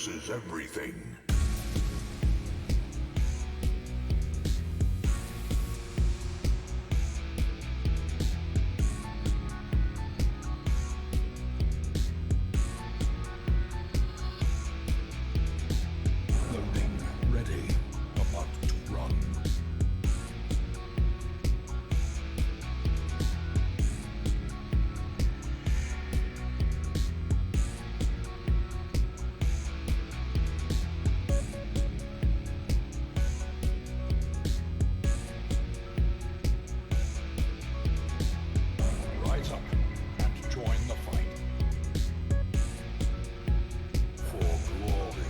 versus everything. Loading ready. About to run. Rise up and join the fight. For glory.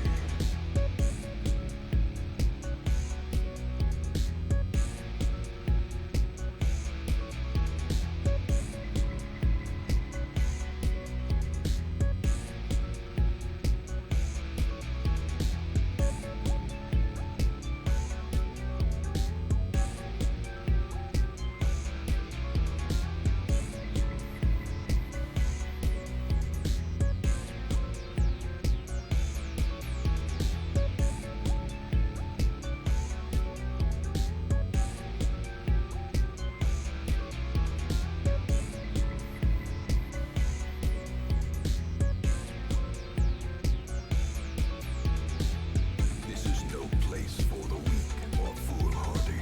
This is no place for the weak or foolhardy.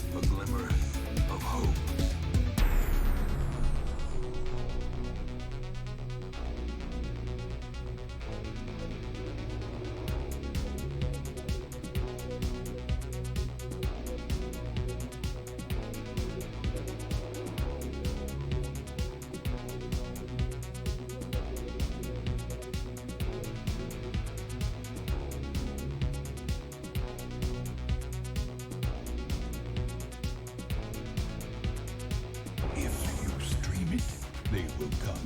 A glimmer of hope. If you stream it, they will come.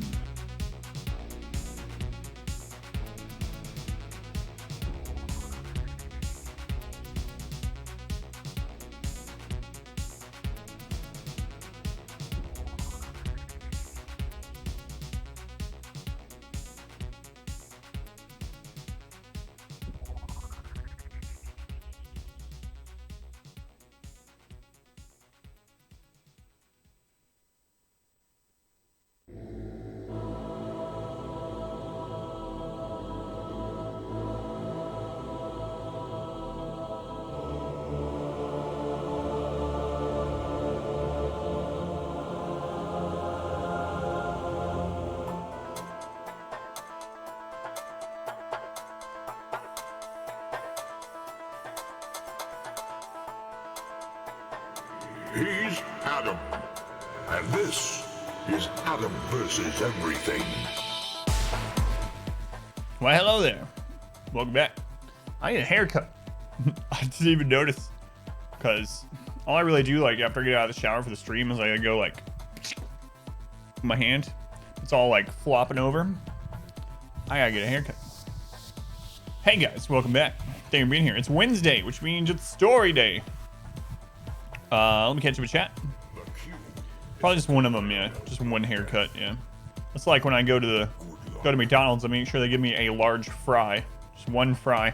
He's Adam, and this is Adam versus everything. Well, hello there. Welcome back. I need a haircut. I didn't even notice, because all I really do, like, after I get out of the shower for the stream is I go, like, my hand. It's all, like, flopping over. I gotta get a haircut. Hey, guys. Welcome back. Thank you for being here. It's Wednesday, which means it's story day. Let me catch up with chat. Probably just one of them, yeah. Just one haircut, yeah. It's like when I go to McDonald's, I make sure they give me a large fry. Just one fry.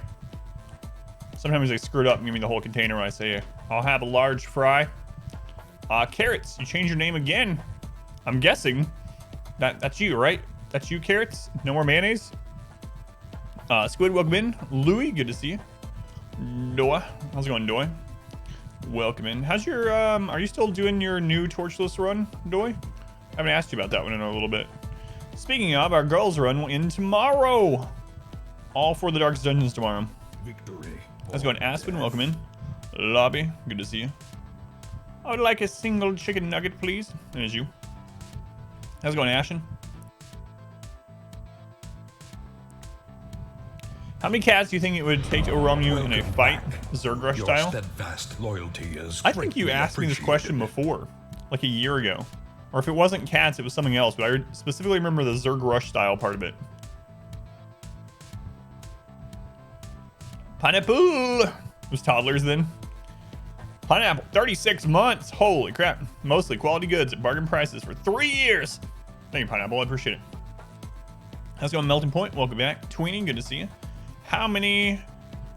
Sometimes they screw it up and give me the whole container when I say, I'll have a large fry. Carrots, you changed your name again. I'm guessing that's you, right? That's you, Carrots? No more mayonnaise? Squid, welcome in. Louis, good to see you. Noah, how's it going, Doy? Welcome in. How's your, are you still doing your new Torchless run, Doy? I haven't asked you about that one in a little bit. Speaking of, our girls run will end tomorrow. All for the Darkest Dungeons tomorrow. Victory. How's it going, Aspen? Welcome in. Lobby, good to see you. I would like a single chicken nugget, please. There's you. How's it going, Ashen? How many cats do you think it would take to overwhelm you in a fight, Zergrush style? Steadfast loyalty is I think you asked me this question before, like a year ago. Or if it wasn't cats, it was something else, but I specifically remember the Zergrush style part of it. Pineapple! It was toddlers then. Pineapple, 36 months. Holy crap. Mostly quality goods at bargain prices for 3 years. Thank you, Pineapple. I appreciate it. How's it going, Melting Point? Welcome back. Tweenie, good to see you. How many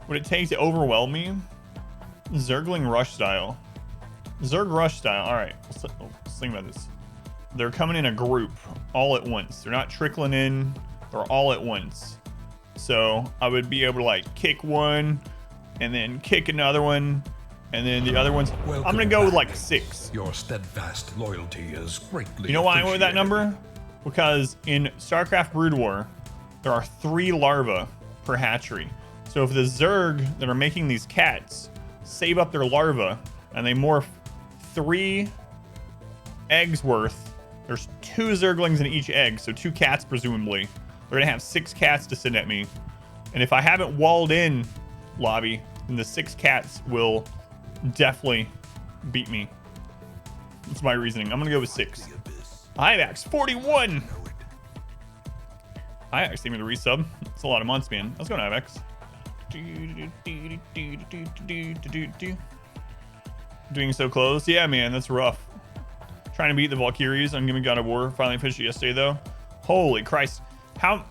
would it take to overwhelm me? Zergling Rush style. Zerg Rush style. All right, let's think about this. They're coming in a group all at once. They're not trickling in. They're all at once. So I would be able to like kick one and then kick another one. And then the other ones, I'm going to go with like 6. Your steadfast loyalty is greatly You know why I went with that number? Because in StarCraft Brood War, there are 3 larvae per hatchery. So if the Zerg that are making these cats save up their larvae and they morph 3 eggs worth, there's 2 Zerglings in each egg, so 2 cats presumably. They're going to have 6 cats to send at me. And if I haven't walled in lobby, then the 6 cats will definitely beat me. That's my reasoning. I'm going to go with 6. IVAX 41. IVAX, thank you for the resub. It's a lot of months, man. Let's go to IVAX. Doing so close. Yeah, man, that's rough. Trying to beat the Valkyries on Gimmick God of War. Finally finished it yesterday, though. Holy Christ. How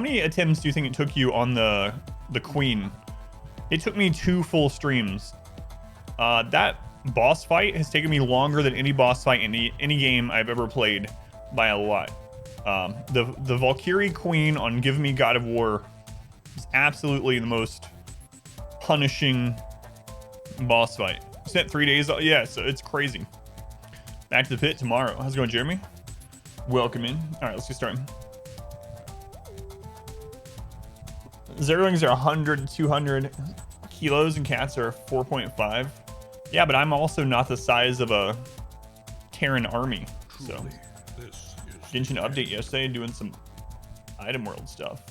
many attempts do you think it took you on the Queen? It took me 2 full streams. That boss fight has taken me longer than any boss fight in any game I've ever played by a lot. The Valkyrie Queen on Give Me God of War is absolutely the most punishing boss fight. Spent 3 days. Yeah, so it's crazy. Back to the pit tomorrow. How's it going, Jeremy? Welcome in. All right, let's get started. Zerglings are 100 to 200 kilos and cats are 4.5. Yeah, but I'm also not the size of a Terran army. So Genshin update yesterday, doing some item world stuff.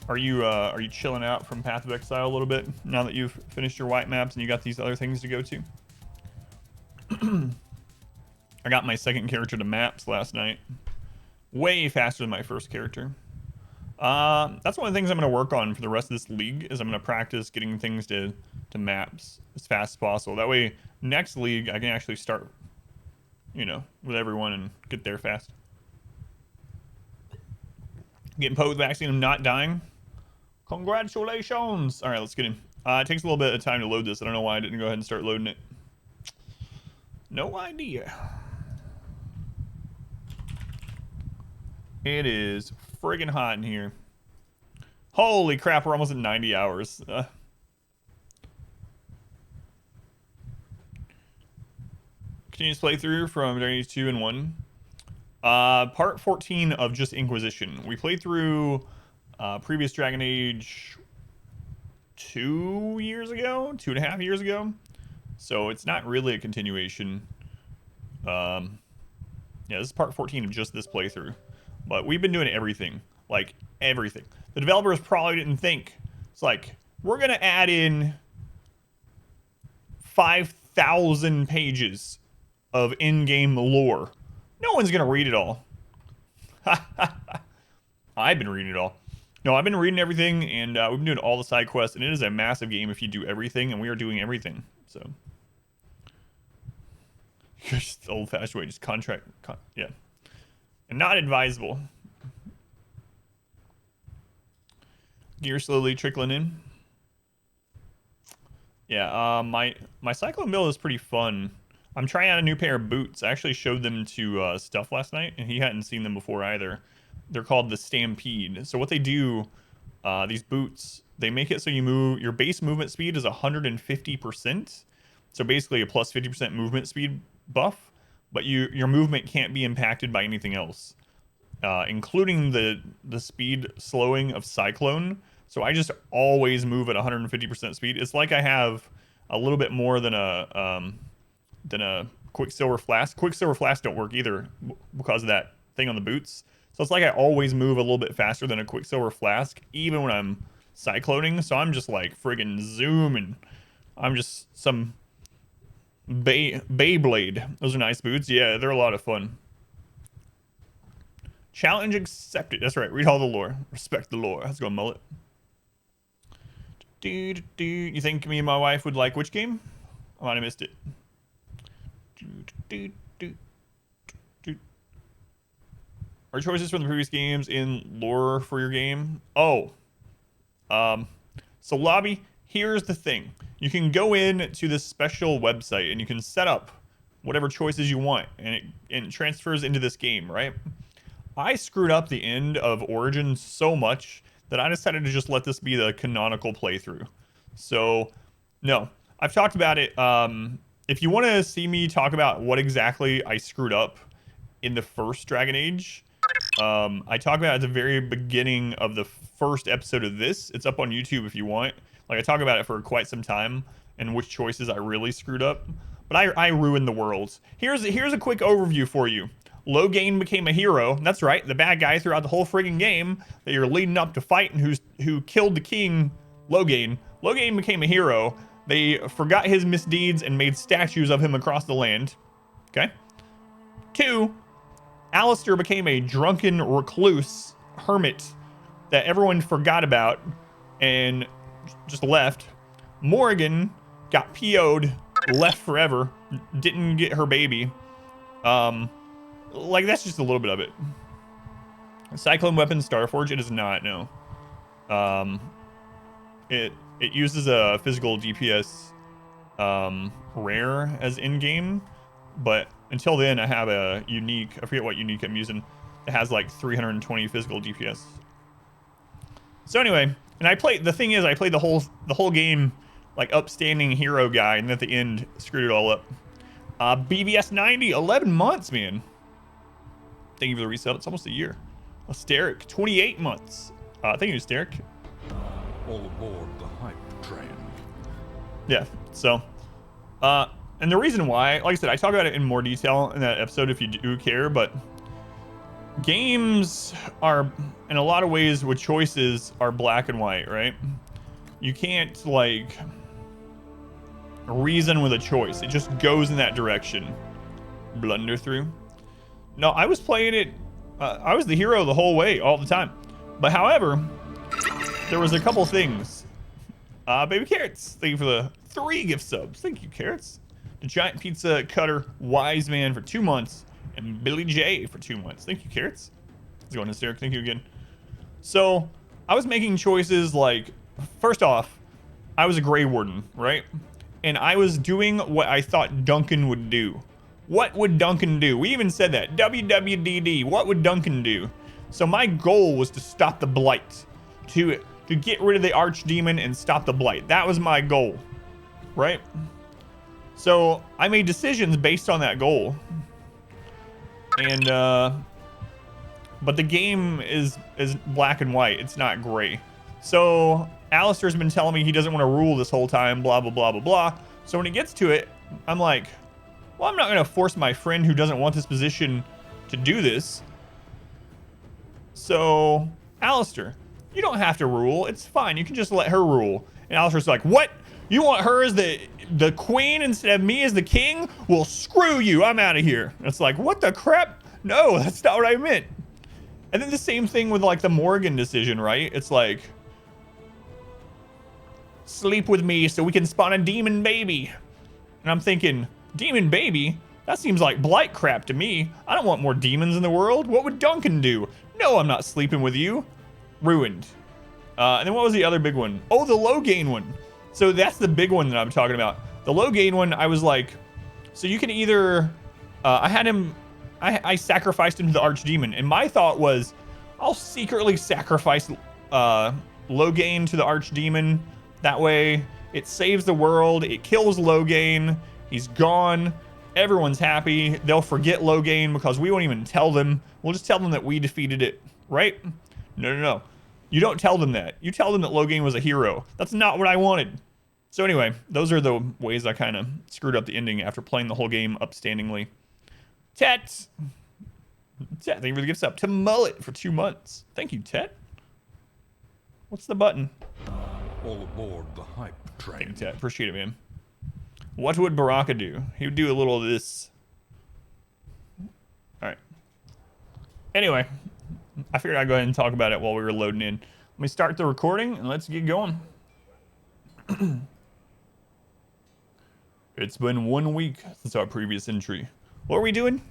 Are you chilling out from Path of Exile a little bit now that you've finished your white maps and you got these other things to go to? I got my second character to maps last night. Way faster than my first character. That's one of the things I'm going to work on for the rest of this league is I'm going to practice getting things to maps as fast as possible. That way, next league, I can actually start, with everyone and get there fast. Getting poked with the vaccine, I'm not dying. Congratulations! All right, let's get in. It takes a little bit of time to load this. I don't know why I didn't go ahead and start loading it. No idea. It is friggin' hot in here. Holy crap, we're almost at 90 hours. Continuous playthrough from Dragon Age 2 and 1. Part 14 of just Inquisition. We played through previous Dragon Age 2 years ago, 2.5 years ago. So it's not really a continuation. Yeah, this is part 14 of just this playthrough. But we've been doing everything. Like, everything. The developers probably didn't think. It's like, we're going to add in 5,000 pages of in-game lore. No one's going to read it all. I've been reading it all. No, I've been reading everything, and we've been doing all the side quests, and it is a massive game if you do everything, and we are doing everything. So, Just the old-fashioned way, just yeah. And not advisable. Gear slowly trickling in. Yeah, my Cyclone build is pretty fun. I'm trying out a new pair of boots. I actually showed them to Stuff last night, and he hadn't seen them before either. They're called the Stampede. So what they do, these boots, they make it so your base movement speed is 150%. So basically a plus 50% movement speed buff, but your movement can't be impacted by anything else, including the speed slowing of Cyclone. So I just always move at 150% speed. It's like I have a little bit more than a Quicksilver Flask. Quicksilver Flask don't work either because of that thing on the boots. So it's like I always move a little bit faster than a Quicksilver Flask, even when I'm cycloning. So I'm just like friggin' zooming. I'm just some Beyblade. Those are nice boots. Yeah, they're a lot of fun. Challenge accepted. That's right. Read all the lore. Respect the lore. Let's go, mullet. You think me and my wife would like which game? I might have missed it. Are choices from the previous games in lore for your game? Oh. So lobby, here's the thing. You can go in to this special website and you can set up whatever choices you want, and it transfers into this game, right? I screwed up the end of Origin so much that I decided to just let this be the canonical playthrough. So, no. I've talked about it. If you want to see me talk about what exactly I screwed up in the first Dragon Age, I talk about it at the very beginning of the first episode of this. It's up on YouTube if you want. Like, I talk about it for quite some time and which choices I really screwed up. But I ruined the world. Here's a quick overview for you. Loghain became a hero. That's right, the bad guy throughout the whole friggin' game that you're leading up to fighting who killed the king, Loghain. Loghain became a hero. They forgot his misdeeds and made statues of him across the land. Okay? 2, Alistair became a drunken recluse hermit that everyone forgot about and just left. Morrigan got PO'd, left forever, didn't get her baby. Like, that's just a little bit of it. Cyclone weapon Starforge, it is not, no. It uses a physical DPS rare as in-game, but until then I have a unique, I forget what unique I'm using, it has like 320 physical DPS. So anyway, and the thing is I played the whole game like upstanding hero guy, and at the end screwed it all up. BBS 90, 11 months, man. Thank you for the resale. It's almost a year. Asteric, 28 months. Thank you, Asteric. All aboard the hype train. Yeah, so, and the reason why, like I said, I talk about it in more detail in that episode if you do care, but games are, in a lot of ways, with choices, are black and white, right? You can't, like, reason with a choice. It just goes in that direction. Blunder through. No, I was playing it, I was the hero the whole way, all the time. But however, there was a couple things. Baby Carrots, thank you for the 3 gift subs. Thank you, Carrots. The Giant Pizza Cutter Wise Man for 2 months. And Billy J for 2 months. Thank you, Carrots. Let's go on, Hysteric. Thank you again. So, I was making choices like, first off, I was a Grey Warden, right? And I was doing what I thought Duncan would do. What would Duncan do? We even said that. WWDD. What would Duncan do? So my goal was to stop the Blight. To get rid of the Archdemon and stop the Blight. That was my goal. Right? So I made decisions based on that goal. And, but the game is black and white. It's not gray. So Alistair's been telling me he doesn't want to rule this whole time, blah, blah, blah, blah, blah. So when he gets to it, I'm like, well, I'm not going to force my friend who doesn't want this position to do this. So, Alistair, you don't have to rule. It's fine. You can just let her rule. And Alistair's like, what? You want her as the queen instead of me as the king? Well, screw you. I'm out of here. And it's like, what the crap? No, that's not what I meant. And then the same thing with like the Morrigan decision, right? It's like, sleep with me so we can spawn a demon baby. And I'm thinking, demon baby? That seems like blight crap to me. I don't want more demons in the world. What would Duncan do? No, I'm not sleeping with you. Ruined. And then what was the other big one? Oh, the Loghain one. So that's the big one that I'm talking about. The Loghain one, I was like, so you can either, I sacrificed him to the Archdemon. And my thought was, I'll secretly sacrifice Loghain to the Archdemon. That way, it saves the world. It kills Loghain. He's gone. Everyone's happy. They'll forget Loghain because we won't even tell them. We'll just tell them that we defeated it, right? No. You don't tell them that. You tell them that Loghain was a hero. That's not what I wanted. So anyway, those are the ways I kind of screwed up the ending after playing the whole game upstandingly. Tet, thank you for the gifts up to Mullet for 2 months. Thank you, Tet. What's the button? All aboard the hype train. Thank you, Tet. Appreciate it, man. What would Baraka do? He would do a little of this. All right. Anyway, I figured I'd go ahead and talk about it while we were loading in. Let me start the recording and let's get going. It's been 1 week since our previous entry. What are we doing?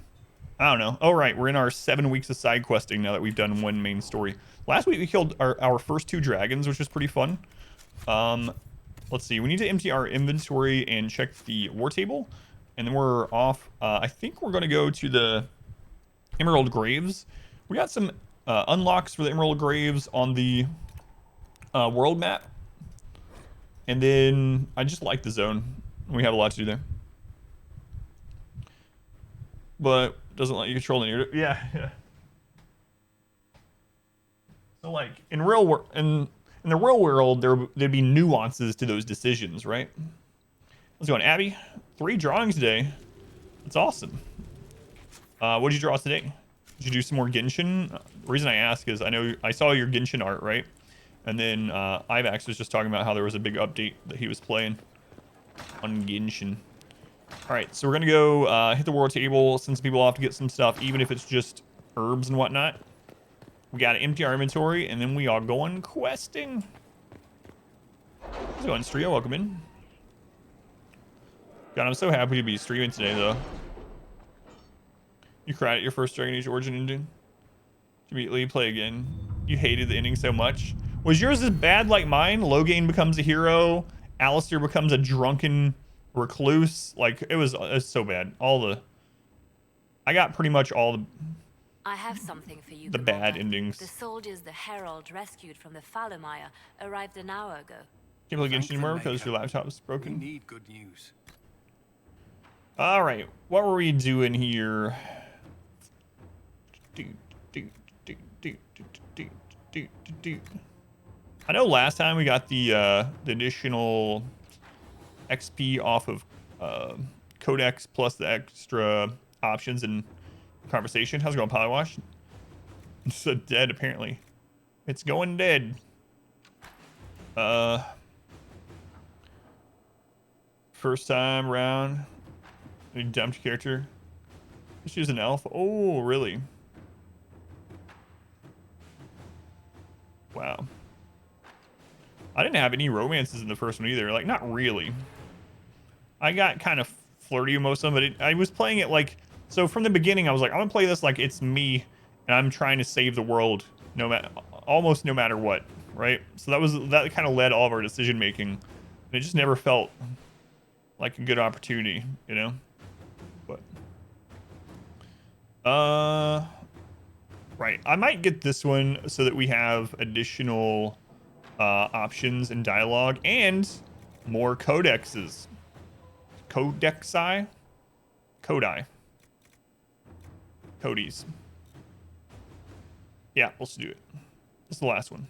I don't know. Oh, right. We're in our 7 weeks of side questing now that we've done one main story. Last week we killed our first 2 dragons, which was pretty fun. Let's see. We need to empty our inventory and check the war table. And then we're off. I think we're going to go to the Emerald Graves. We got some unlocks for the Emerald Graves on the world map. And then I just like the zone. We have a lot to do there. But doesn't let you control the narrative. Yeah. So like in the real world, there'd be nuances to those decisions, right? Let's go on, Abby. 3 drawings today. That's awesome. What did you draw today? Did you do some more Genshin? The reason I ask is I saw your Genshin art, right? And then Ivax was just talking about how there was a big update that he was playing on Genshin. All right, so we're gonna go hit the war table, send some people off to get some stuff, even if it's just herbs and whatnot. We gotta empty our inventory, and then we are going questing. Let's go on, Strio, welcome in. God, I'm so happy to be streaming today, though. You cried at your first Dragon Age Origin ending? Immediately play again. You hated the ending so much. Was yours as bad like mine? Loghain becomes a hero. Alistair becomes a drunken recluse. Like, it was so bad. I got pretty much all the... I have something for you. The bad Commander. endings. The soldiers the Herald rescued from the Falomire arrived an hour ago. Can't play Genshin anymore because your laptop's broken. We need good news. All right, what were we doing here? I know last time we got the additional XP off of Codex plus the extra options and conversation. How's it going, Polywash? It's so dead, apparently. It's going dead. First time round. You dumped character. Just use an elf. Oh, really? Wow. I didn't have any romances in the first one either. Like, not really. I got kind of flirty with most of them, but I was playing it like... So from the beginning, I was like, I'm going to play this like it's me, and I'm trying to save the world almost no matter what, right? So that kind of led all of our decision making. And it just never felt like a good opportunity, you know? But... Right. I might get this one so that we have additional options and dialogue and more codexes. Codexi? Codi. Codies. Yeah, let's do it. This is the last one.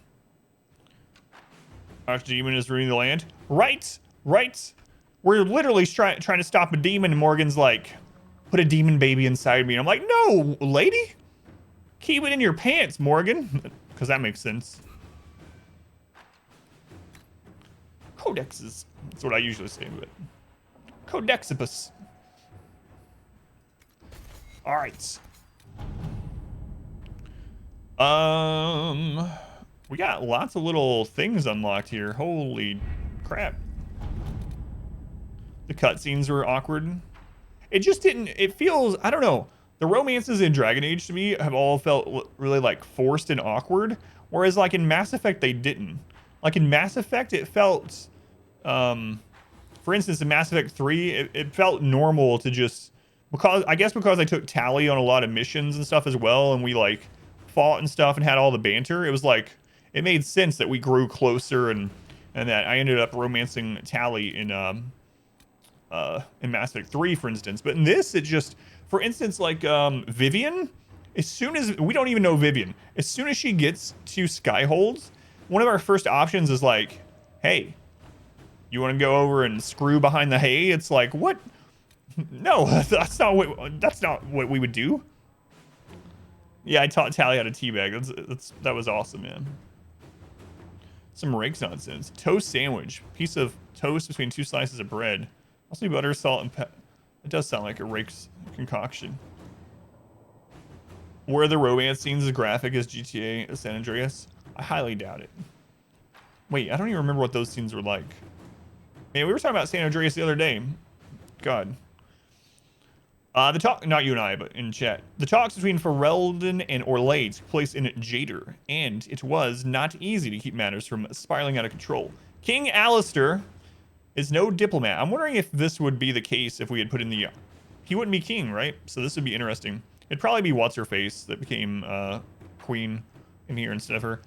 Archdemon is ruining the land. Right. We're literally trying to stop a demon, and Morgan's like, put a demon baby inside me. And I'm like, no, lady. Keep it in your pants, Morgan. Because that makes sense. Codexes. That's what I usually say, but... Codexipus. Alright. We got lots of little things unlocked here. Holy crap. The cutscenes were awkward. it just didn't. It feels, I don't know. The romances in Dragon Age to me have all felt really like forced and awkward, whereas like in Mass Effect they didn't. Like in Mass Effect it felt, for instance, in Mass Effect 3, it felt normal to just, because I guess because I took Tally on a lot of missions and stuff as well, and we like fought and stuff and had all the banter, it was like it made sense that we grew closer and that I ended up romancing Tally in Mass Effect 3, for instance. But in this, it just, for instance, like Vivian, as soon as, we don't even know Vivian, as soon as she gets to Skyhold, one of our first options is like, hey, you want to go over and screw behind the hay? It's like, what? No, that's not what we would do. Yeah, I taught Tally how to teabag. That was awesome, man. Some Rakes nonsense. Toast sandwich. Piece of toast between 2 slices of bread. Also butter, salt, and pepper. It does sound like a Rakes concoction. Were the romance scenes as graphic as GTA San Andreas? I highly doubt it. Wait, I don't even remember what those scenes were like. Man, we were talking about San Andreas the other day. God. The talk, not you and I, but in chat. The talks between Ferelden and Orlais took place in Jader, and it was not easy to keep matters from spiraling out of control. King Alistair is no diplomat. I'm wondering if this would be the case if we had put in the... He wouldn't be king, right? So this would be interesting. It'd probably be What's-Her-Face that became queen in here instead of her.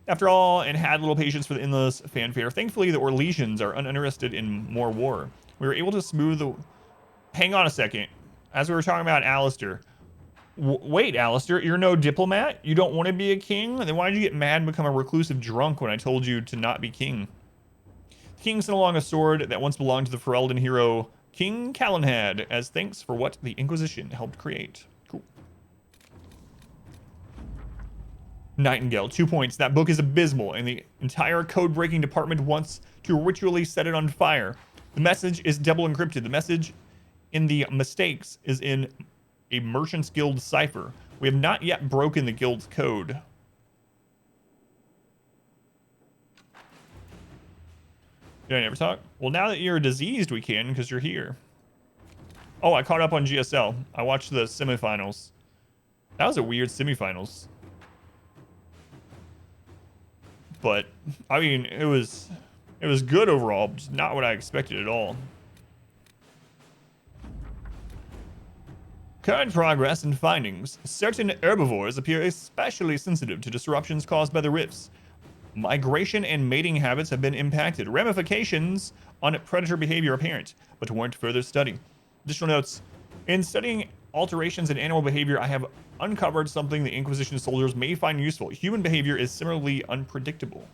After all, and had little patience for the endless fanfare. Thankfully, the Orlesians are uninterested in more war. We were able to smooth the... Hang on a second. As we were talking about Alistair. Wait, Alistair, you're no diplomat? You don't want to be a king? Then why did you get mad and become a reclusive drunk when I told you to not be king? The king sent along a sword that once belonged to the Ferelden hero King Calenhad as thanks for what the Inquisition helped create. Cool. Nightingale, 2 points. That book is abysmal, and the entire code-breaking department wants to ritually set it on fire. The message is double encrypted. The message in the mistakes is in a Merchant's Guild cipher. We have not yet broken the guild's code. Did I never talk? Well, now that you're diseased, we can, because you're here. Oh, I caught up on GSL. I watched the semifinals. That was a weird semifinals. But, I mean, it was good overall, but just not what I expected at all. Current progress and findings. Certain herbivores appear especially sensitive to disruptions caused by the rifts. Migration and mating habits have been impacted. Ramifications on predator behavior apparent, but warrant further study. Additional notes. In studying alterations in animal behavior, I have uncovered something the Inquisition soldiers may find useful. Human behavior is similarly unpredictable.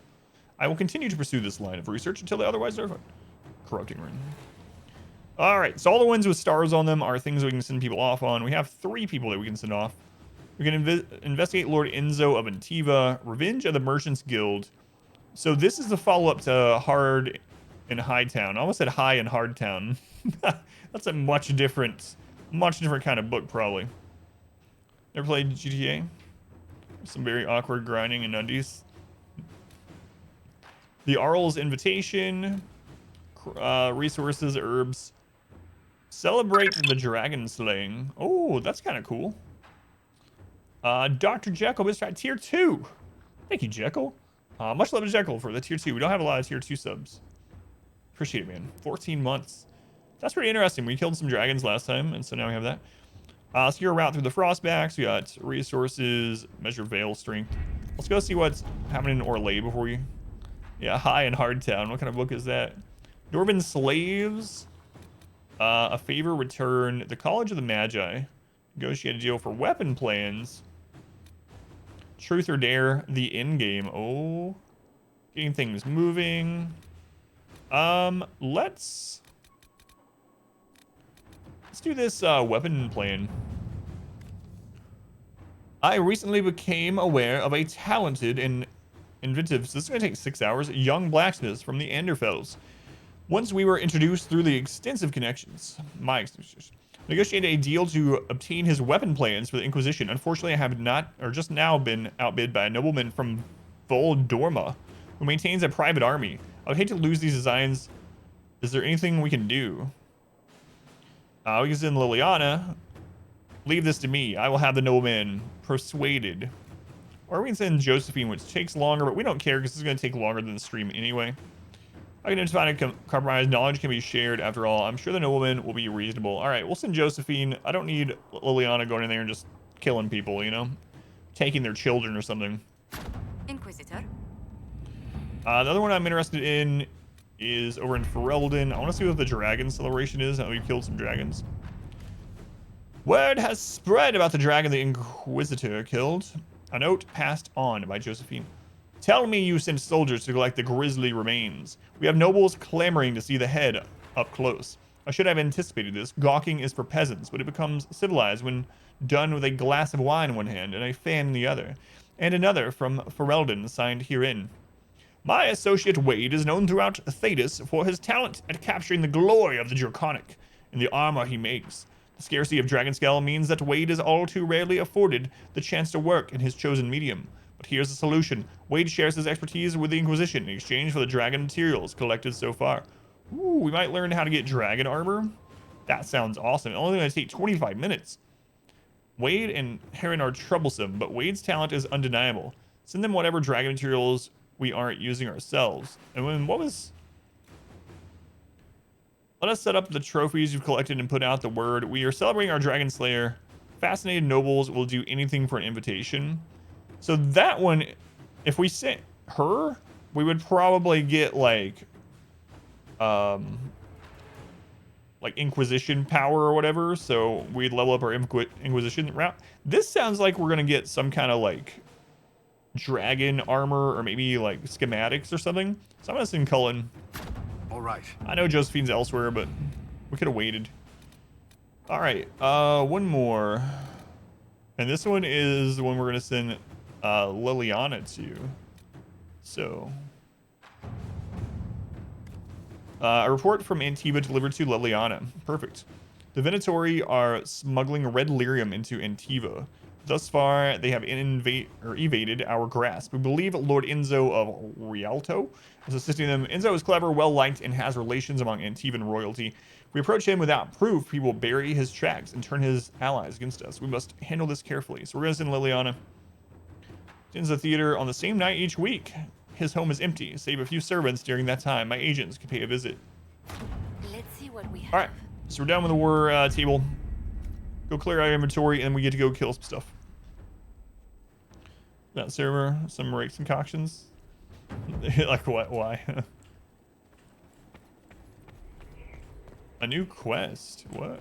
I will continue to pursue this line of research until they otherwise are corrupting ring. All right, so all the ones with stars on them are things we can send people off on. We have 3 people that we can send off. We can investigate Lord Enzo of Antiva, Revenge of the Merchants Guild. So this is the follow-up to Hard and Hightown. I almost said High and Hardtown. That's a much different kind of book, probably. Never played GTA? Some very awkward grinding and undies. The Arl's Invitation. Resources, herbs. Celebrate the dragon slaying. Oh, that's kind of cool. Dr. Jekyll, Mr. Tier 2. Thank you, Jekyll. Much love to Jekyll for the Tier 2. We don't have a lot of Tier 2 subs. Appreciate it, man. 14 months. That's pretty interesting. We killed some dragons last time, and so now we have that. So you're a route through the Frostbacks. We got resources, measure Veil strength. Let's go see what's happening in Orlais before we... Yeah, High and Hardtown. What kind of book is that? Dwarven Slaves. A favor return. The College of the Magi. Negotiate a deal for weapon plans. Truth or Dare. The Endgame. Oh. Getting things moving. Let's do this weapon plan. I recently became aware of a talented and inventive, so this is going to take 6 hours, young blacksmiths from the Anderfells. Once we were introduced through the extensive connections, negotiated a deal to obtain his weapon plans for the Inquisition. Unfortunately, I have not, or just now, been outbid by a nobleman from Voldorma, who maintains a private army. I would hate to lose these designs. Is there anything we can do? We can send Liliana. Leave this to me. I will have the nobleman persuaded. Or we can send Josephine, which takes longer, but we don't care because it's going to take longer than the stream anyway. I can find a compromise. Knowledge can be shared after all. I'm sure the nobleman will be reasonable. All right, we'll send Josephine. I don't need Liliana going in there and just killing people, you know? Taking their children or something. Inquisitor. The other one I'm interested in is over in Ferelden. I want to see what the dragon celebration is. How we killed some dragons. Word has spread about the dragon the Inquisitor killed. A note passed on by Josephine. Tell me you sent soldiers to collect the grisly remains. We have nobles clamoring to see the head up close. I should have anticipated this. Gawking is for peasants, but it becomes civilized when done with a glass of wine in one hand and a fan in the other. And another from Ferelden signed herein. My associate Wade is known throughout Thedas for his talent at capturing the glory of the Draconic in the armor he makes. The scarcity of Dragonskull means that Wade is all too rarely afforded the chance to work in his chosen medium. But here's the solution. Wade shares his expertise with the Inquisition in exchange for the dragon materials collected so far. Ooh, we might learn how to get dragon armor. That sounds awesome. It's only going to take 25 minutes. Wade and Heron are troublesome, but Wade's talent is undeniable. Send them whatever dragon materials we aren't using ourselves. And then what was... Let us set up the trophies you've collected and put out the word. We are celebrating our Dragon Slayer. Fascinated nobles will do anything for an invitation. So that one, if we sent her, we would probably get like Inquisition power or whatever. So we'd level up our Inquisition route. This sounds like we're gonna get some kind of like dragon armor or maybe like schematics or something. So I'm gonna send Cullen. All right. I know Josephine's elsewhere, but we could have waited. All right, one more. And this one is the one we're going to send Liliana to. So, a report from Antiva delivered to Liliana. Perfect. The Venatori are smuggling red lyrium into Antiva. Thus far, they have evaded our grasp. We believe Lord Enzo of Rialto is assisting them. Enzo is clever, well-liked, and has relations among Antivan royalty. If we approach him without proof, he will bury his tracks and turn his allies against us. We must handle this carefully. So we're going to send Liliana. Attends the theater on the same night each week. His home is empty, save a few servants during that time. My agents can pay a visit. Let's see what we have. All right, so we're done with the war table. Go clear our inventory, and we get to go kill some stuff. That server, some rakes concoctions. Like what? Why? A new quest. What?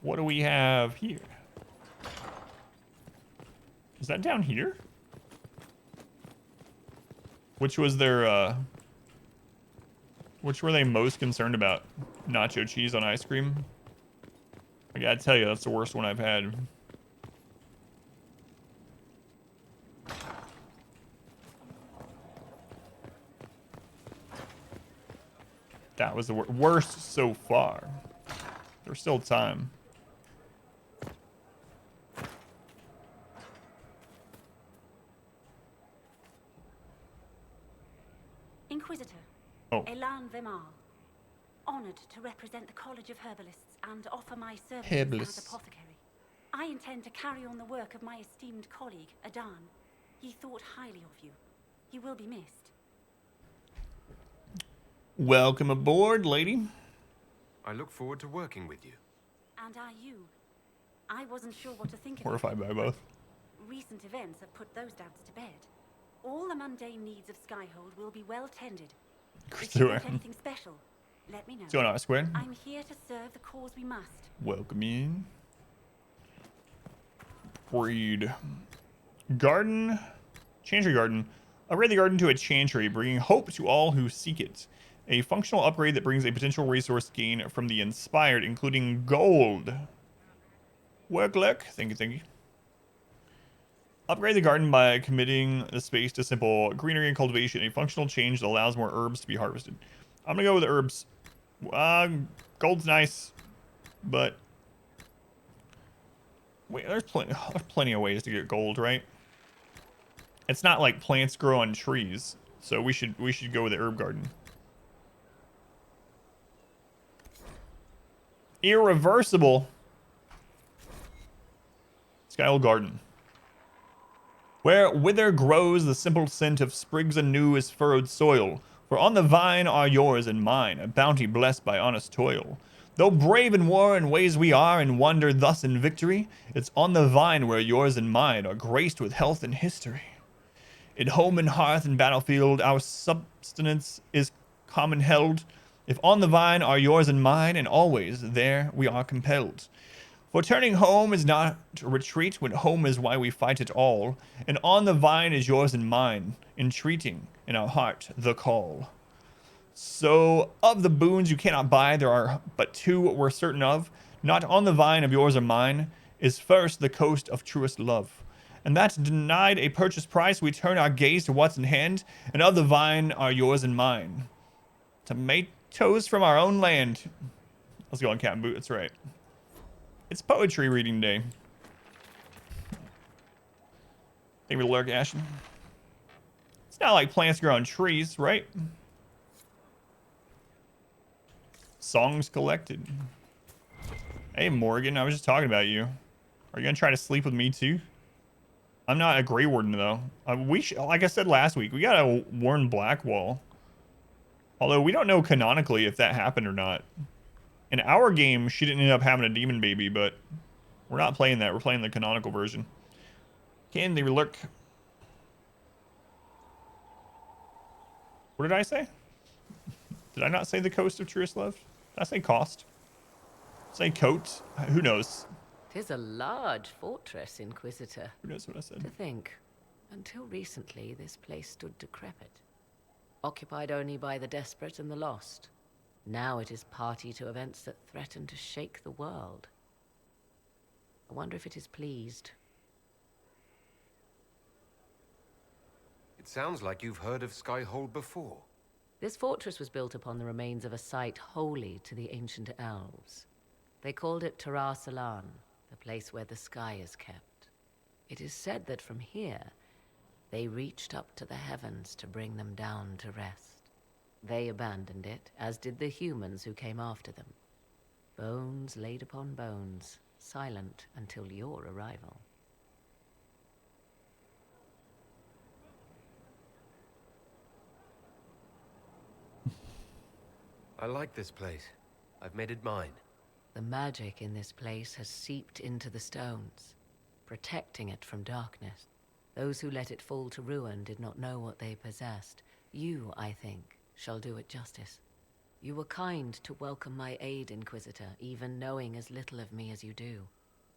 What do we have here? Is that down here? Which was their which were they most concerned about? Nacho cheese on ice cream? I gotta tell you, that's the worst one I've had. That was the worst so far. There's still time. Inquisitor. Oh. Elan Vemar. Honored to represent the College of Herbalists and offer my services Herbalists. as apothecary. I intend to carry on the work of my esteemed colleague, Adan. He thought highly of you. You will be missed. Welcome aboard, lady. I look forward to working with you. And are you? I wasn't sure what to think of Horrified it. by both. Recent events have put those doubts to bed. All the mundane needs of Skyhold will be well tended. If you want anything special, let me know. What's going on, Square? I'm here to serve the cause we must. Welcome in. Breed. Garden. Chantry Garden. Upgrade the garden to a chantry, bringing hope to all who seek it. A functional upgrade that brings a potential resource gain from the inspired, including gold. Work luck. Thank you, thank you. Upgrade the garden by committing the space to simple greenery and cultivation, a functional change that allows more herbs to be harvested. I'm gonna go with the herbs. Gold's nice, but wait, there's plenty of ways to get gold, right? It's not like plants grow on trees, so we should go with the herb garden. Irreversible. Skyhold Garden. Where wither grows the simple scent of sprigs anew is furrowed soil. For on the vine are yours and mine, a bounty blessed by honest toil. Though brave in war and ways we are, and wonder thus in victory, it's on the vine where yours and mine are graced with health and history. In home and hearth and battlefield, our substance is common held. If on the vine are yours and mine, and always there we are compelled. For turning home is not a retreat, when home is why we fight it all. And on the vine is yours and mine, entreating in our heart the call. So of the boons you cannot buy, there are but two we're certain of. Not on the vine of yours or mine is first the coast of truest love. And that denied a purchase price, we turn our gaze to what's in hand, and of the vine are yours and mine. Tomatoes from our own land. Let's go on Cat and Boot, that's right. It's poetry reading day. Thank you for the lurk, Ashton. It's not like plants grow on trees, right? Songs collected. Hey, Morgan, I was just talking about you. Are you gonna try to sleep with me too? I'm not a Grey Warden though. Like I said last week, we gotta warn Blackwall. Although we don't know canonically if that happened or not. In our game, she didn't end up having a demon baby, but we're not playing that. We're playing the canonical version. Can they lurk? What did I say? Did I not say the coast of truest love? Did I say cost? Say coat? Who knows? 'Tis a large fortress, Inquisitor. Who knows what I said? To think, until recently this place stood decrepit, occupied only by the desperate and the lost. Now it is party to events that threaten to shake the world. I wonder if it is pleased. It sounds like you've heard of Skyhold before. This fortress was built upon the remains of a site holy to the ancient elves. They called it Tarar Salan, the place where the sky is kept. It is said that from here, they reached up to the heavens to bring them down to rest. They abandoned it, as did the humans who came after them. Bones laid upon bones, silent until your arrival. I like this place. I've made it mine. The magic in this place has seeped into the stones, protecting it from darkness. Those who let it fall to ruin did not know what they possessed. You, I think, shall do it justice. You were kind to welcome my aid, Inquisitor, even knowing as little of me as you do.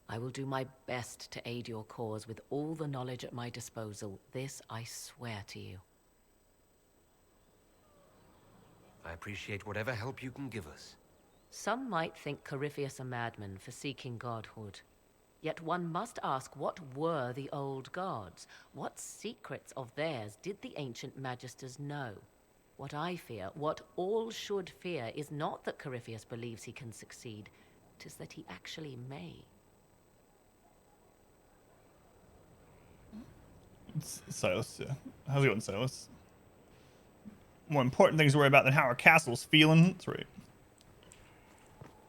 I will do my best to aid your cause with all the knowledge at my disposal. This I swear to you. I appreciate whatever help you can give us. Some might think Corypheus a madman for seeking godhood. Yet one must ask, what were the old gods? What secrets of theirs did the ancient magisters know? What I fear, what all should fear, is not that Corypheus believes he can succeed. 'Tis that he actually may. Silas, how's it going, Silas? More important things to worry about than how our castle's feeling. That's right.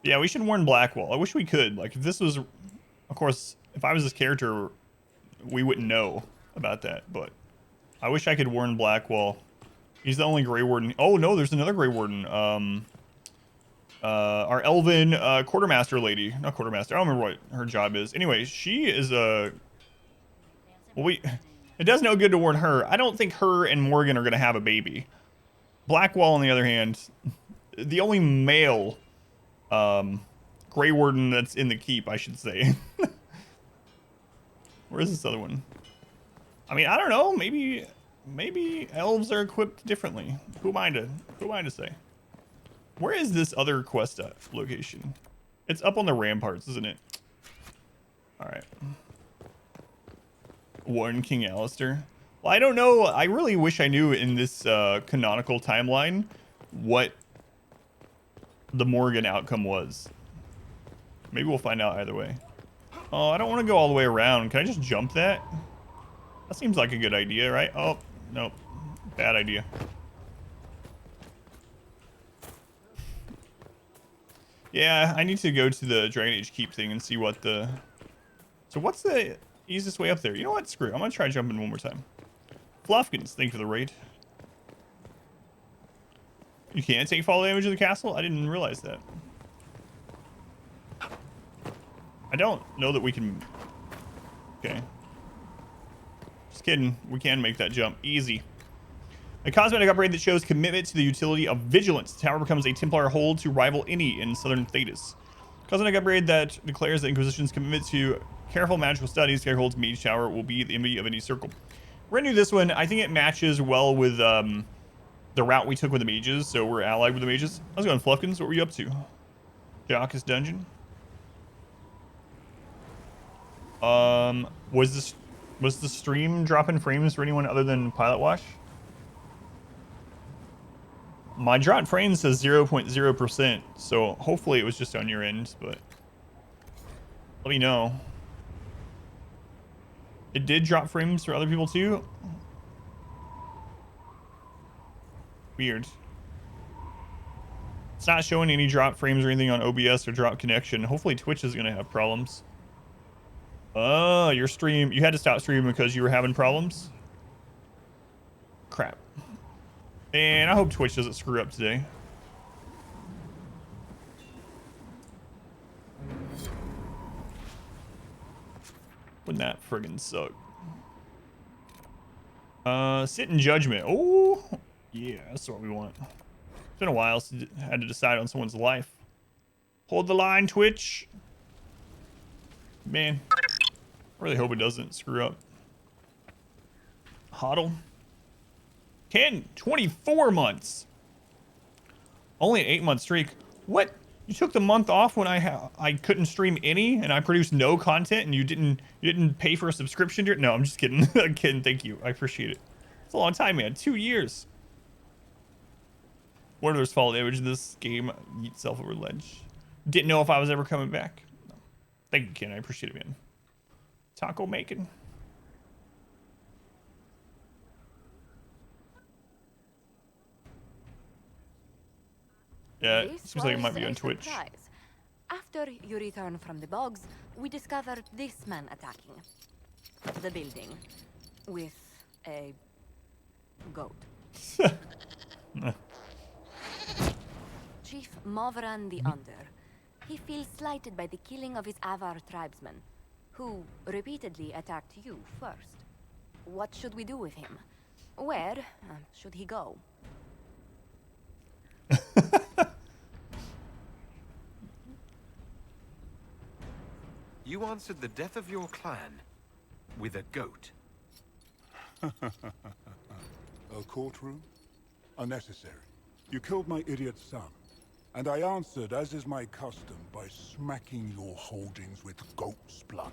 Yeah, we should warn Blackwall. I wish we could. Like, if this was... Of course, if I was this character, we wouldn't know about that, but I wish I could warn Blackwall. He's the only Grey Warden. Oh, no, there's another Grey Warden. Our Elven Quartermaster lady. Not Quartermaster. I don't remember what her job is. Anyway, she is a... Well, it does no good to warn her. I don't think her and Morgan are going to have a baby. Blackwall, on the other hand, the only male Grey Warden that's in the keep, I should say. Where's this other one? I mean, I don't know. Maybe elves are equipped differently. Who am I to say? Where is this other quest location? It's up on the ramparts, isn't it? All right. Warren King Alistair. Well, I don't know. I really wish I knew in this canonical timeline what the Morgan outcome was. Maybe we'll find out either way. Oh, I don't want to go all the way around. Can I just jump that? That seems like a good idea, right? Oh, nope. Bad idea. Yeah, I need to go to the Dragon Age Keep thing and see what the... So what's the easiest way up there? You know what? Screw it. I'm going to try jumping one more time. Fluffkins, thank you for the raid. You can't take fall damage in the castle? I didn't realize that. I don't know that we can... Okay. Just kidding. We can make that jump. Easy. A cosmetic upgrade that shows commitment to the utility of vigilance. The tower becomes a Templar hold to rival any in southern Thedas. Cosmetic upgrade that declares the Inquisition's commitment to careful magical studies. Skyhold's Mage Tower will be the envy of any circle. We're gonna do this one. I think it matches well with the route we took with the mages, so we're allied with the mages. How's it going, Fluffkins? What were you up to? Jockus Dungeon. Was the stream dropping frames for anyone other than Pilot Wash? My drop frame says 0.0%, so hopefully it was just on your end, but let me know. It did drop frames for other people too? Weird. It's not showing any drop frames or anything on OBS or drop connection. Hopefully Twitch is gonna have problems. Oh, your stream, you had to stop streaming because you were having problems? Crap. And I hope Twitch doesn't screw up today. Wouldn't that friggin' suck? Sit in judgment. Oh, yeah, that's what we want. It's been a while since I had to decide on someone's life. Hold the line, Twitch. Man, I really hope it doesn't screw up. Hodl. 24 months. Only an 8-month streak. What? You took the month off when I couldn't stream any and I produced no content and you didn't pay for a subscription to it? No, I'm just kidding. I'm kidding. Thank you. I appreciate it. It's a long time, man. 2 years. What if there's fall damage in this game? Eat self over ledge. Didn't know if I was ever coming back. No. Thank you, Ken. I appreciate it, man. Taco making. Yeah, it seems like it might be on Twitch. Surprise. After you return from the bogs, we discovered this man attacking the building with a goat. Chief Movran the Under. He feels slighted by the killing of his Avar tribesmen, who repeatedly attacked you first. What should we do with him? Where should he go? You answered the death of your clan with a goat. A courtroom? Unnecessary. You killed my idiot son, and I answered, as is my custom, by smacking your holdings with goat's blood.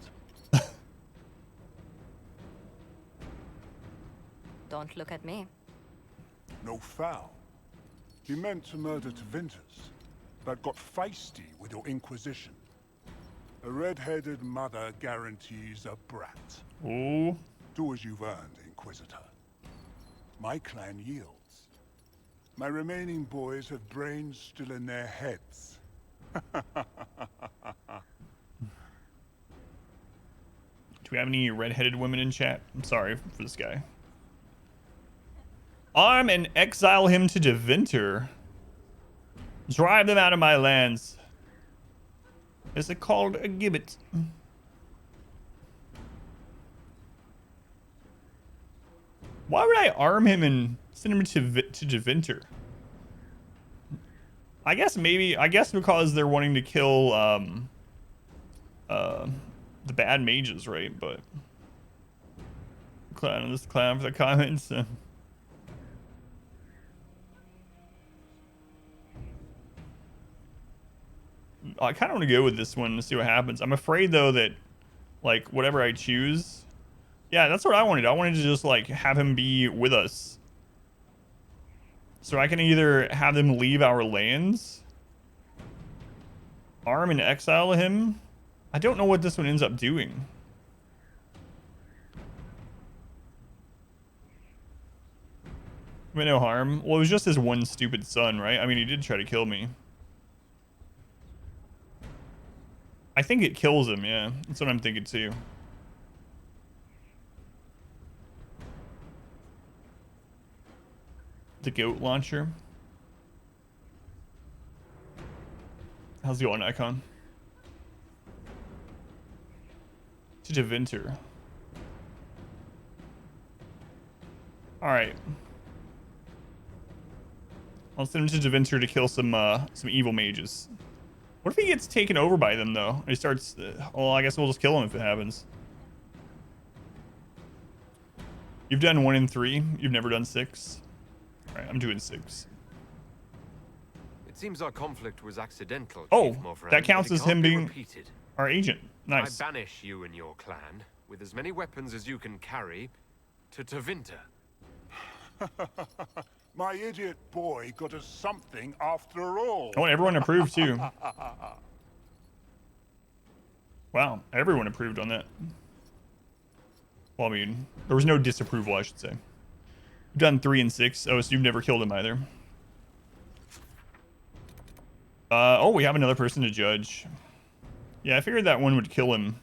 Don't look at me. No foul. He meant to murder Tevinters, but got feisty with your Inquisition. A red-headed mother guarantees a brat. Ooh. Do as you've earned, Inquisitor. My clan yields. My remaining boys have brains still in their heads. Do we have any red-headed women in chat? I'm sorry for this guy. Arm and exile him to Deventer. Drive them out of my lands. Is it called a gibbet? Why would I arm him and send him to Deventer? I guess because they're wanting to kill the bad mages, right? But clown for the comments. I kind of want to go with this one to see what happens. I'm afraid though that like whatever I choose, yeah, that's what I wanted. I wanted to just like have him be with us, so I can either have them leave our lands, arm and exile him. I don't know what this one ends up doing. I mean, no harm. Well, it was just his one stupid son, right? I mean, he did try to kill me. I think it kills him, yeah. That's what I'm thinking too. The goat launcher. How's it going, Icon? To Deventer. Alright. I'll send him to Deventer to kill some evil mages. What if he gets taken over by them, though? He starts... well, I guess we'll just kill him if it happens. You've done 1 in 3. You've never done 6. Alright, I'm doing 6. It seems our conflict was accidental, Oh, Chief Morfran, that counts but it as can't him be being repeated. our agent. Nice. I banish you and your clan, with as many weapons as you can carry, to Tevinter. My idiot boy got us something after all. Oh, and everyone approved, too. Wow, everyone approved on that. Well, I mean, there was no disapproval, I should say. You've done 3 and 6. Oh, so you've never killed him either. Oh, we have another person to judge. Yeah, I figured that one would kill him.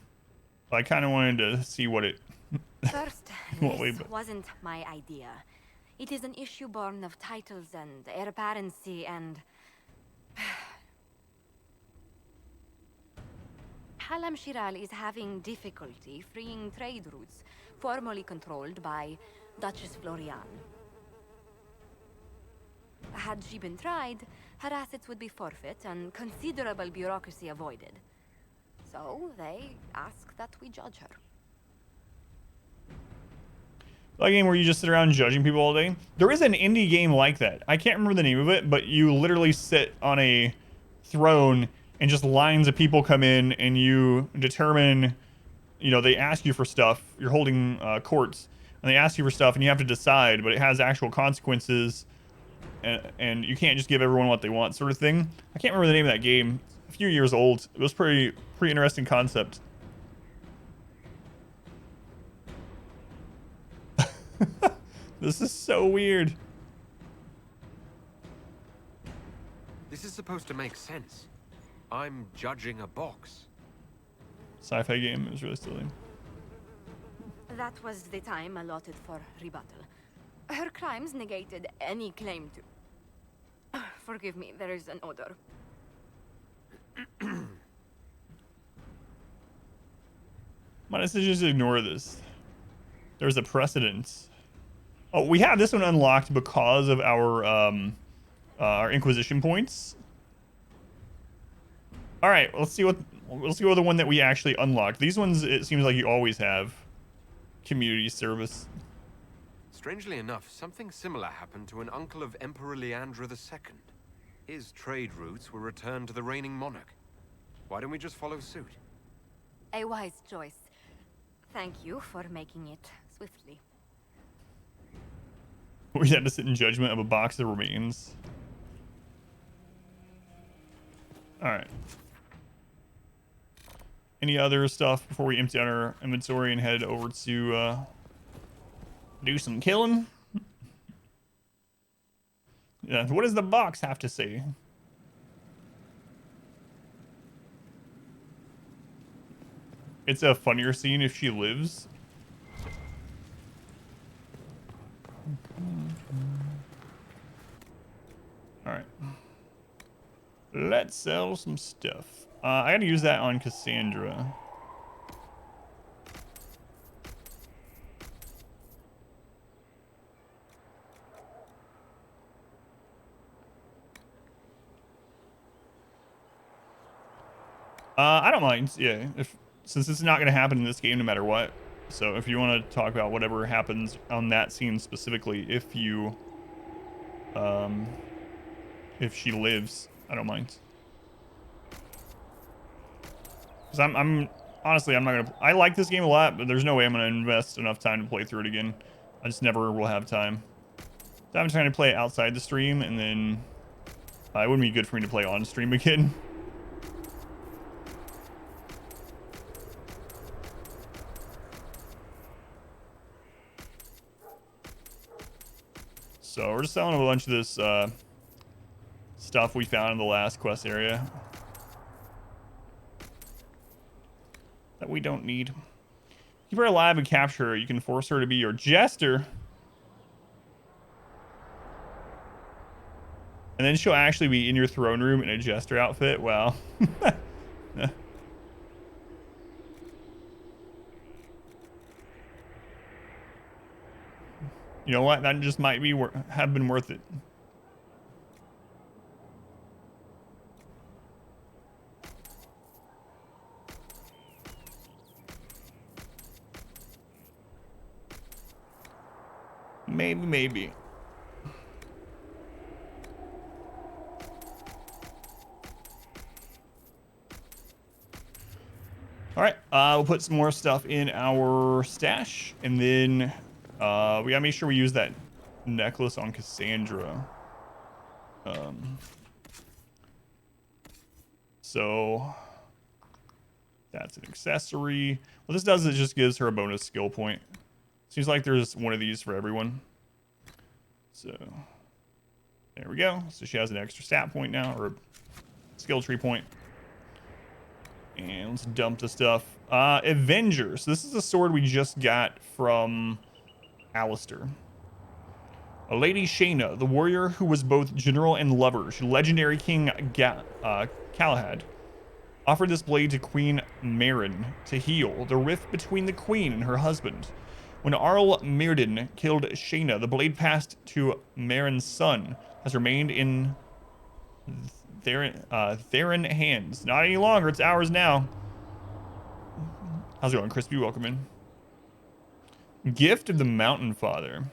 I kind of wanted to see what it... First, Well, this wait, wasn't my idea. It is an issue born of titles and heir apparency and... Halam Shiral is having difficulty freeing trade routes formerly controlled by Duchess Florian. Had she been tried, her assets would be forfeit and considerable bureaucracy avoided. So they ask that we judge her. Like a game where you just sit around judging people all day. There is an indie game like that. I can't remember the name of it, but you literally sit on a throne and just lines of people come in and you determine, you know, they ask you for stuff. You're holding courts and they ask you for stuff and you have to decide, but it has actual consequences and you can't just give everyone what they want, sort of thing. I can't remember the name of that game. A few years old. It was pretty interesting concept. This is so weird. This is supposed to make sense. I'm judging a box. Sci-fi game. It was really silly. That was the time allotted for rebuttal. Her crimes negated any claim to... Forgive me, there is an odor. Might as well just ignore this. There's a precedent. Oh, we have this one unlocked because of our Inquisition points. All right, let's go with the one that we actually unlocked. These ones, it seems like you always have community service. Strangely enough, something similar happened to an uncle of Emperor Leandra II. His trade routes were returned to the reigning monarch. Why don't we just follow suit? A wise choice. Thank you for making it swiftly. We had to sit in judgment of a box of remains. All right. Any other stuff before we empty out our inventory and head over to do some killing? Yeah, what does the box have to say? It's a funnier scene if she lives. All right. Let's sell some stuff. I gotta use that on Cassandra. I don't mind. Yeah, since it's not gonna happen in this game no matter what. So if you want to talk about whatever happens on that scene specifically, if she lives, I don't mind. Because I'm honestly, I'm not gonna. I like this game a lot, but there's no way I'm gonna invest enough time to play through it again. I just never will have time. So I'm trying to play it outside the stream, and then it wouldn't be good for me to play on stream again. So we're just selling a bunch of this stuff we found in the last quest area. that we don't need. Keep her alive and capture her. You can force her to be your jester. And then she'll actually be in your throne room in a jester outfit. Wow. You know what? That just might be have been worth it. Maybe. All right, we'll put some more stuff in our stash, and then we gotta make sure we use that necklace on Cassandra. So that's an accessory. What this does is it just gives her a bonus skill point. Seems like there's one of these for everyone. So there we go. So she has an extra stat point now, or a skill tree point. And let's dump the stuff. Avenger. So this is a sword we just got from Alistair. A Lady Shayna, the warrior who was both general and lover to legendary King Galahad, offered this blade to Queen Meryn to heal the rift between the queen and her husband. When Arl Mirden killed Shayna, the blade passed to Meryn's son, has remained in Theron hands. Not any longer, it's ours now. How's it going, Crispy? Welcome in. Gift of the Mountain Father.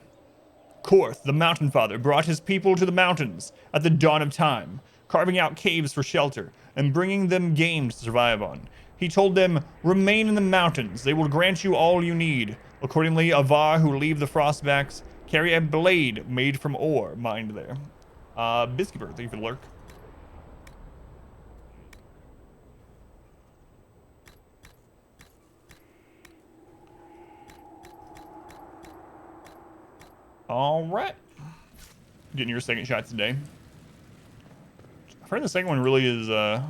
Korth, the Mountain Father, brought his people to the mountains at the dawn of time, carving out caves for shelter and bringing them game to survive on. He told them, remain in the mountains. They will grant you all you need. Accordingly, Avar, who leave the Frostbacks, carry a blade made from ore mined there. Biscuitbird, thank you for the lurk. All right. Getting your second shot today. I've heard the second one really is, a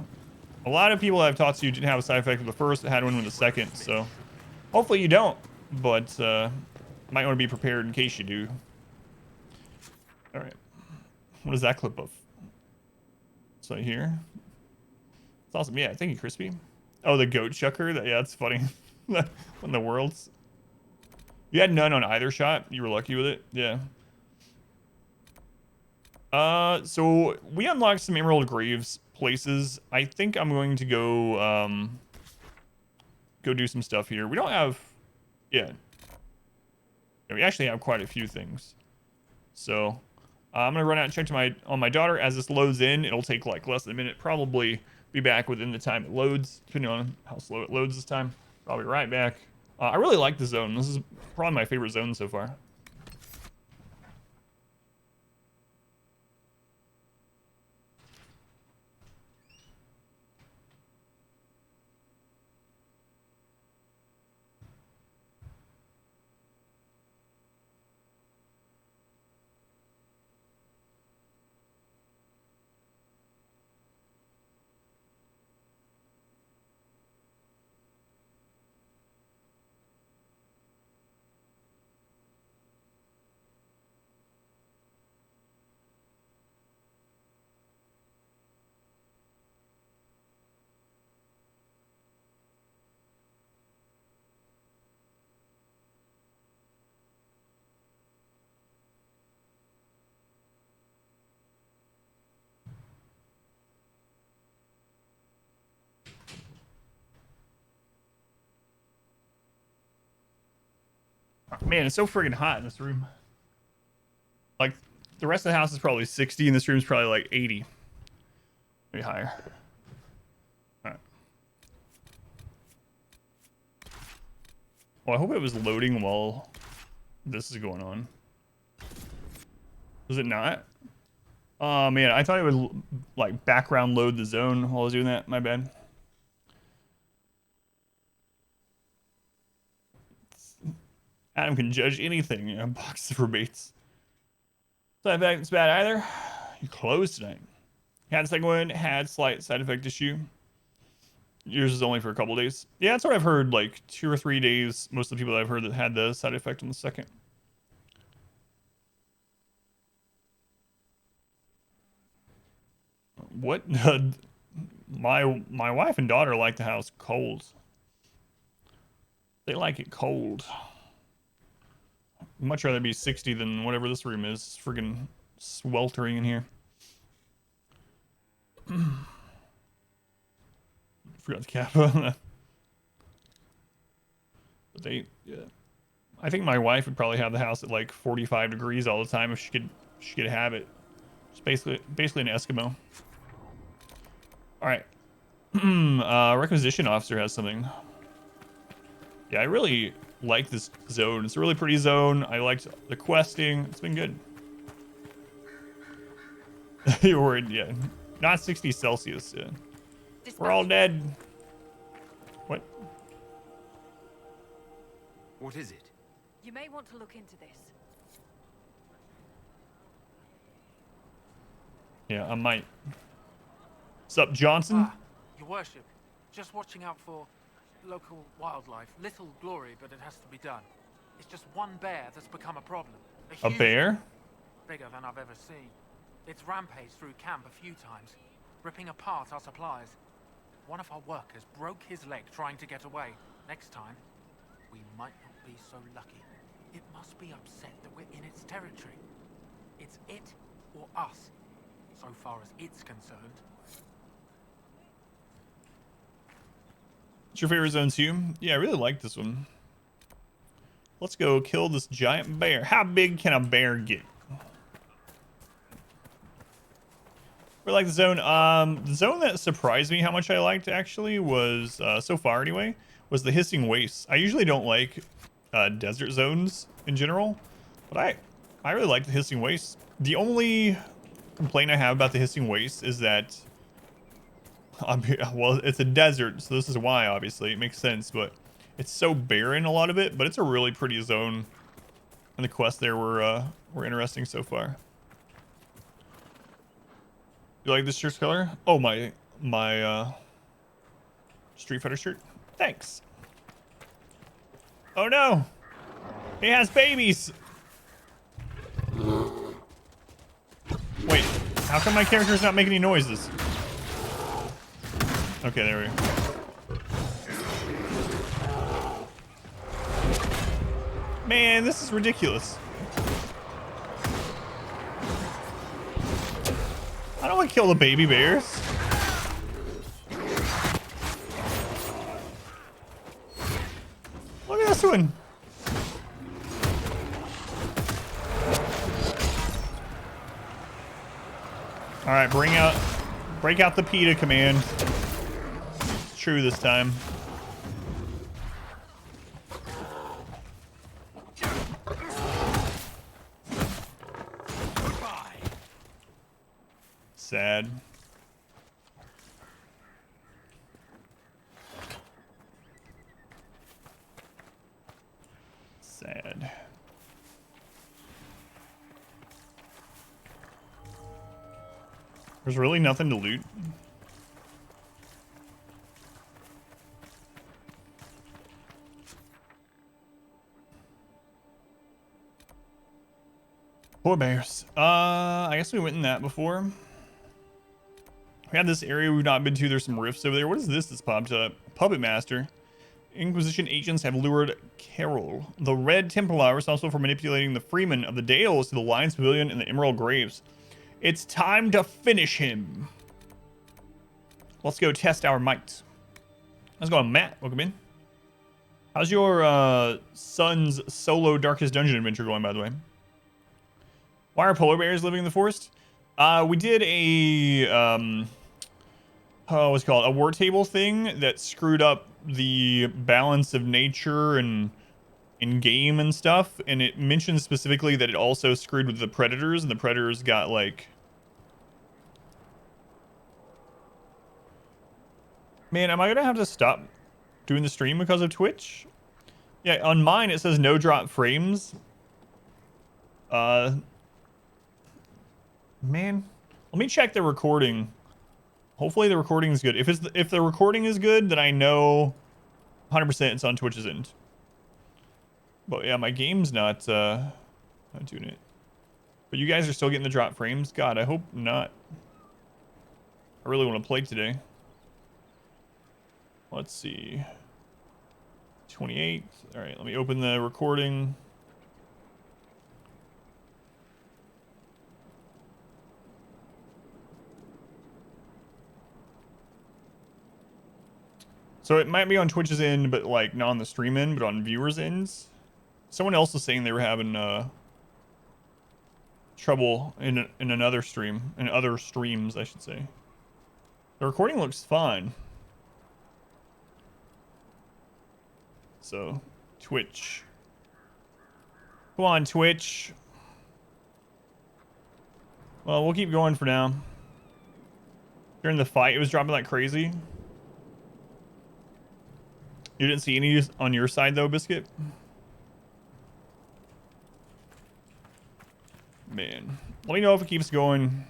lot of people I've talked to didn't have a side effect with the first, had one with the second, so hopefully you don't, but might want to be prepared in case you do. All right. What is that clip of? So here. It's awesome. Yeah, thank you, Crispy. Oh, the goat chucker? Yeah, that's funny. When the world's... You had none on either shot. You were lucky with it. Yeah. So we unlocked some Emerald Graves places. I think I'm going to go go do some stuff here. We don't have... Yeah. We actually have quite a few things. So I'm going to run out and check on my daughter. As this loads in, it'll take like less than a minute. Probably be back within the time it loads, depending on how slow it loads this time. I'll be right back. I really like the zone. This is probably my favorite zone so far. Man, it's so friggin' hot in this room. Like, the rest of the house is probably 60, and this room's probably like 80. Maybe higher. Alright. Well, I hope it was loading while this is going on. Was it not? Oh, man, I thought it would, like, background load the zone while I was doing that. My bad. Adam can judge anything, you know, box of rebates. Side effects bad either. You closed tonight. Had a second one, had slight side effect issue. Yours is only for a couple days. Yeah, that's what I've heard. Like 2 or 3 days. Most of the people that I've heard that had the side effect on the second. What? My wife and daughter like the house cold. They like it cold. Much rather be 60 than whatever this room is. It's friggin' sweltering in here. Forgot the cap on that. But they, yeah. I think my wife would probably have the house at like 45 degrees all the time if she could have it. It's basically an Eskimo. All right. Requisition officer has something. Yeah, I really like this zone. It's a really pretty zone. I liked the questing. It's been good. You're worried, yeah. Not 60 Celsius, yeah. We're all dead. What? What is it? You may want to look into this. Yeah, I might. What's up, Johnson? Your worship, just watching out for local wildlife. Little glory, but it has to be done. It's just one bear that's become a problem. A huge bear? one, bigger than I've ever seen. It's rampaged through camp a few times, ripping apart our supplies. One of our workers broke his leg trying to get away. Next time, we might not be so lucky. It must be upset that we're in its territory. It's it or us, so far as it's concerned. What's your favorite zone, Sue? Yeah, I really like this one. Let's go kill this giant bear. How big can a bear get? We like the zone. The zone that surprised me how much I liked actually was, so far anyway, was the Hissing Wastes. I usually don't like desert zones in general, but I really like the Hissing Wastes. The only complaint I have about the Hissing Wastes is that, well, it's a desert, so this is why, obviously. It makes sense, but it's so barren, a lot of it, but it's a really pretty zone, and the quests there were interesting so far. You like this shirt's color? Oh, my Street Fighter shirt? Thanks. Oh no! He has babies! Wait, how come my character's not making any noises? Okay, there we go. Man, this is ridiculous. I don't want to kill the baby bears. Look at this one. All right, break out the PETA command. It's true this time. Sad. Sad. There's really nothing to loot. Poor bears. I guess we went in that before. We had this area we've not been to. There's some rifts over there. What is this that's popped up? Puppet Master. Inquisition agents have lured Carol, the Red Templar responsible for manipulating the freemen of the Dales, to the Lion's Pavilion and the Emerald Graves. It's time to finish him. Let's go test our might. Let's go on, Matt. Welcome in. How's your son's solo Darkest Dungeon adventure going, by the way? Why are polar bears living in the forest? We did a what's it called, a war table thing that screwed up the balance of nature and in game and stuff, and it mentioned specifically that it also screwed with the predators, and the predators got like, man, am I gonna have to stop doing the stream because of Twitch? Yeah, on mine it says no drop frames. Man, let me check the recording Hopefully the recording is good. If the recording is good, then I know 100% it's on Twitch's end. But yeah, my game's not doing it. But you guys are still getting the drop frames? God, I hope not. I really want to play today. Let's see. 28. All right, let me open the recording. So it might be on Twitch's end, but like not on the stream end, but on viewers' ends. Someone else was saying they were having trouble in another stream, in other streams, I should say. The recording looks fine. So, Twitch. Come on, Twitch. Well, we'll keep going for now. During the fight, it was dropping like crazy. You didn't see any on your side, though, Biscuit? Man. Let me know if it keeps going.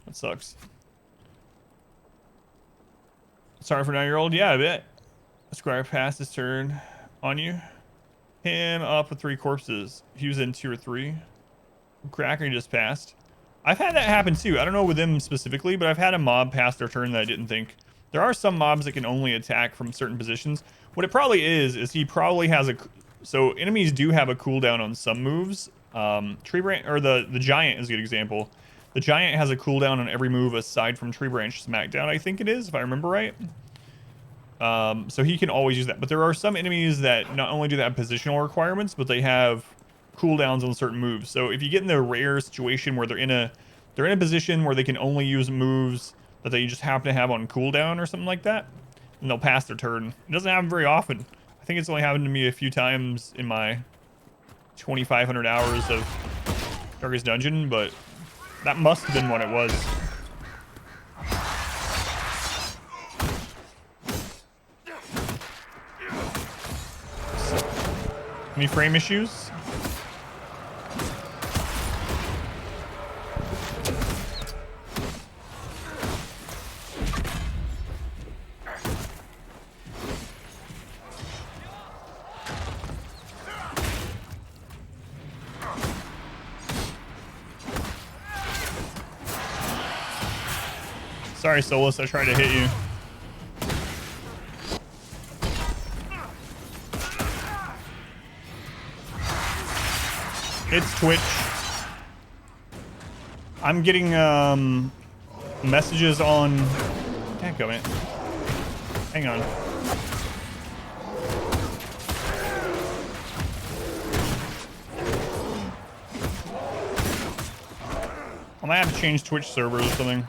That sucks. Sorry for 9-year-old. Yeah, I bet. Squire passed his turn on you. Him up with 3 corpses. He was in 2 or 3. Cracker just passed. I've had that happen too. I don't know with them specifically, but I've had a mob pass their turn that I didn't think. There are some mobs that can only attack from certain positions. What it probably is he probably has a... So enemies do have a cooldown on some moves. Tree branch, or the giant is a good example. The giant has a cooldown on every move aside from tree branch smackdown, I think it is, if I remember right. So he can always use that. But there are some enemies that not only do they have positional requirements, but they have cooldowns on certain moves. So if you get in the rare situation where they're in a position where they can only use moves that they just happen to have on cooldown or something like that, and they'll pass their turn. It doesn't happen very often. I think it's only happened to me a few times in my 2,500 hours of Darkest Dungeon, but that must have been what it was. Any frame issues? Sorry, Solus, I tried to hit you. It's Twitch. I'm getting messages on... Can't go in. Hang on. I might have to change Twitch servers or something.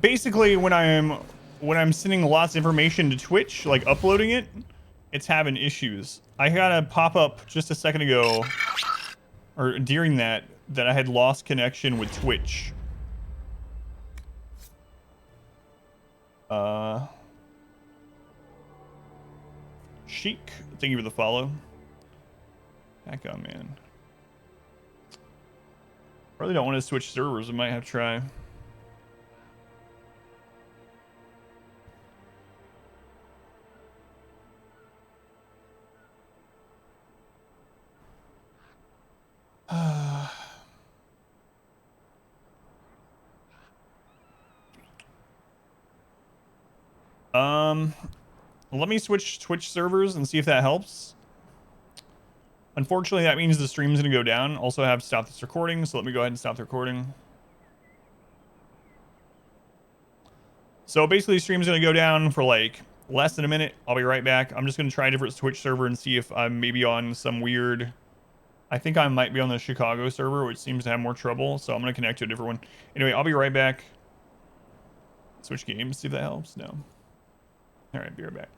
Basically, when I'm sending lots of information to Twitch, like uploading it, it's having issues. I got a pop-up just a second ago, or during that I had lost connection with Twitch. Chic, thank you for the follow. Back on, man. Probably don't want to switch servers. I might have to try. Let me switch Twitch servers and see if that helps. Unfortunately, that means the stream's gonna go down. Also, I have to stop this recording, so let me go ahead and stop the recording. So basically, the stream's gonna go down for like less than a minute. I'll be right back. I'm just gonna try a different Twitch server and see if I'm maybe on some weird... I think I might be on the Chicago server, which seems to have more trouble, so I'm gonna connect to a different one. Anyway, I'll be right back. Switch games, see if that helps. No. All right, be right back.